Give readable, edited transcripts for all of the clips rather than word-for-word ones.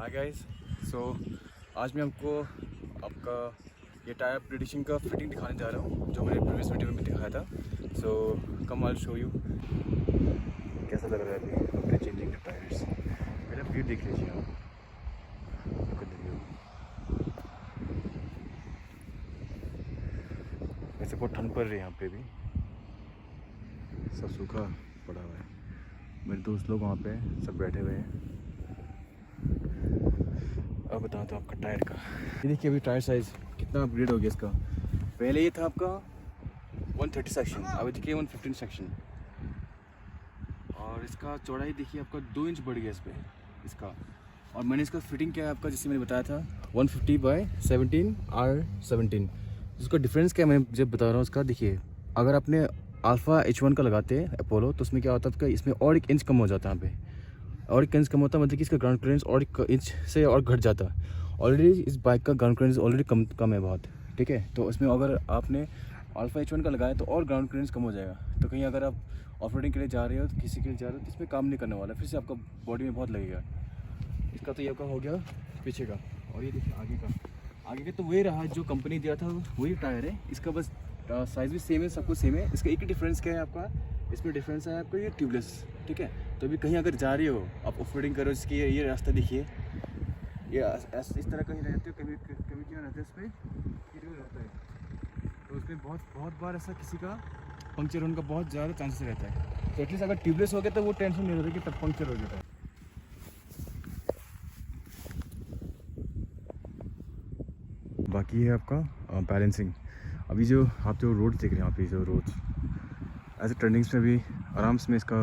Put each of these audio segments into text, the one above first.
Hi guys. सो आज मैं आपको आपका ये टायर प्रिडिक्शन का फिटिंग दिखाने जा रहा हूँ जो मैंने प्रीवियस वीडियो में भी दिखाया था। सो कम आई शो यू कैसा लग रहा है अभी अपने चेंजिंग द टायर्स। मेरा व्यू देख लीजिए आप। Look at the view। वैसे बहुत ठंड पड़ रही है यहाँ पे भी, सब सूखा पड़ा हुआ है। मेरे दोस्त लोग वहाँ पे सब बैठे हुए हैं। अब बताओ तो आपका टायर का ये देखिए अभी टायर साइज़ कितना अपग्रेड हो गया इसका। पहले ये था आपका 130 सेक्शन, अभी देखिए 115 सेक्शन। और इसका चौड़ाई देखिए आपका 2 इंच बढ़ गया इस पर इसका। और मैंने इसका फिटिंग किया है आपका, जैसे मैंने बताया था 150/17 R17। इसका डिफरेंस क्या है मैं जब बता रहा हूँ उसका। देखिए अगर आपने अल्फ़ा H1 का लगाते हैं अपोलो तो उसमें क्या होता है आपका, इसमें और 1 इंच कम हो जाता है यहाँ पे। और 1 इंच कम होता है मतलब कि इसका ग्राउंड क्लियरेंस और 1 इंच से और घट जाता है। ऑलरेडी इस बाइक का ग्राउंड क्लियरेंस ऑलरेडी कम है बहुत, ठीक है। तो इसमें अगर आपने अल्फ़ा H1 का लगाया तो और ग्राउंड क्लियरेंस कम हो जाएगा। तो कहीं अगर आप ऑफ रोडिंग के लिए जा रहे हो, किसी के लिए जा रहे हो तो इसमें काम नहीं करने वाला, फिर से आपका बॉडी में बहुत लगेगा। इसका तो ये आपका हो गया पीछे का। और ये देखिए आगे का तो वही रहा जो कंपनी दिया था, वही टायर है इसका। बस साइज़ भी सेम है, सब कुछ सेम है। इसका एक ही डिफरेंस क्या है आपका, इसमें डिफरेंस है आपका ये ट्यूबलेस, ठीक है। तो अभी कहीं अगर जा रहे हो आप ऑफ रोडिंग करो, इसकी ये रास्ता देखिए, ये इस तरह कहीं रहते हो, कभी कभी क्या रहता है इस पर रहता है। तो उसमें बहुत बार ऐसा किसी का पंक्चर होने का बहुत ज़्यादा चांसेस रहता है। तो एटलीस्ट अगर ट्यूबलेस हो गया तो वो टेंशन नहीं रहता कि तब पंक्चर हो जाता है। बाकी है आपका बैलेंसिंग। अभी जो आप जो रोड देख रहे हैं, आप ये जो रोड्स ऐसे टर्निंग्स में भी आराम से में इसका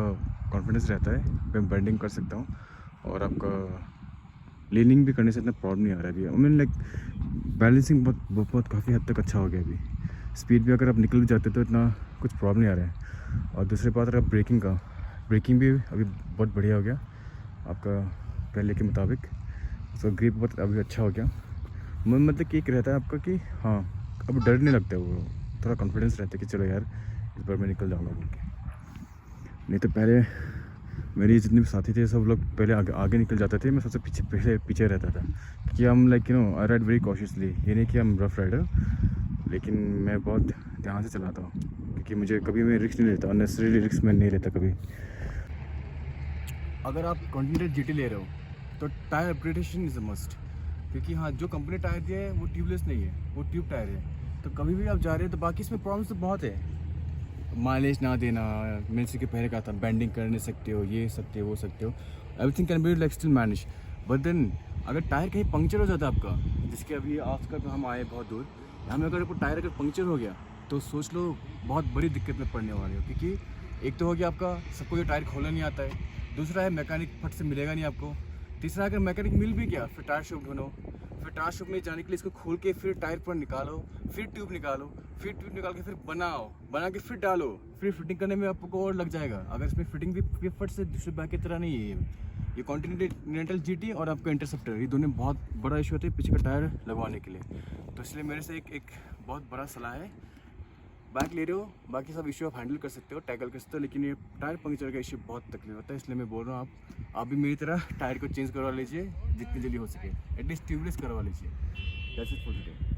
कॉन्फिडेंस रहता है, मैं बेंडिंग कर सकता हूँ। और आपका लीनिंग भी करने से इतना प्रॉब्लम नहीं आ रहा है अभी। आई मीन लाइक बैलेंसिंग बहुत काफ़ी हद तक अच्छा हो गया अभी। स्पीड भी अगर आप निकल भी जाते तो इतना कुछ प्रॉब्लम नहीं आ रहा है। और दूसरी बात अगर ब्रेकिंग भी अभी बहुत बढ़िया हो गया आपका पहले के मुताबिक। उसका ग्रिप बहुत अभी अच्छा हो गया। मतलब कि एक रहता है आपका कि हाँ अब डर नहीं लगता है, वो थोड़ा कॉन्फिडेंस रहता है कि चलो यार इस बार मैं निकल जाऊँगा बोल के। नहीं तो पहले मेरी जितने भी साथी थे सब लोग पहले आगे निकल जाते थे, मैं सबसे पीछे रहता था। कि हम like I ride very cautiously. ये नहीं कि हम रफ राइडर, लेकिन मैं बहुत ध्यान से चलाता हूँ क्योंकि मुझे कभी मैं रिस्क नहीं लेता, अननेसेसरी रिस्क मैं नहीं लेता कभी। अगर आप कॉन्टिनेंटल GT ले रहे हो तो tyre upgradation is a must, क्योंकि हाँ जो कंपनी टायर दिया है वो ट्यूबलेस नहीं है, वो ट्यूब टायर है। तो कभी भी आप जा रहे हो तो बाकी इसमें प्रॉब्लम्स तो बहुत है। माइलेज ना देना, मैंने इसके पहले कहा था बेंडिंग कर नहीं सकते हो, ये सकते हो वो सकते हो, everything can be like still manage. But then अगर टायर कहीं पंक्चर हो जाता है आपका, जिसके अभी आजकल हम आए बहुत दूर, यहाँ में अगर आपको टायर अगर पंक्चर हो गया तो सोच लो बहुत बड़ी दिक्कत में पड़ने वाली हो। क्योंकि एक तो हो गया आपका सबको ये टायर खोलना नहीं आता है, दूसरा है मैकेनिक फट से मिलेगा नहीं आपको, तीसरा अगर मैकेनिक मिल भी गया फिर टायर शॉप ढूंढो, फिर टायर शॉप में जाने के लिए इसको खोल के फिर टायर पर निकालो, फिर ट्यूब निकालो, फिर ट्यूब निकाल के फिर बना के फिर डालो, फिर फिटिंग करने में आपको और लग जाएगा। अगर इसमें फिटिंग भी फट से दूसरे बाइक की तरह नहीं है। ये कॉन्टिनेंटल GT और आपका इंटरसेप्टर, ये दोनों बहुत बड़ा इशू होता है पीछे का टायर लगवाने के लिए। तो इसलिए मेरे से एक बहुत बड़ा सलाह है, बाइक ले रहे हो बाकी सब इशू आप हैंडल कर सकते हो, टैकल कर सकते हो, लेकिन ये टायर पंक्चर का इशू बहुत तकलीफ होता है। इसलिए मैं बोल रहा हूँ आप भी मेरी तरह टायर को चेंज करवा लीजिए जितनी जल्दी हो सके, एटलीस्ट ट्यूबलेस करवा लीजिए। That's it for today.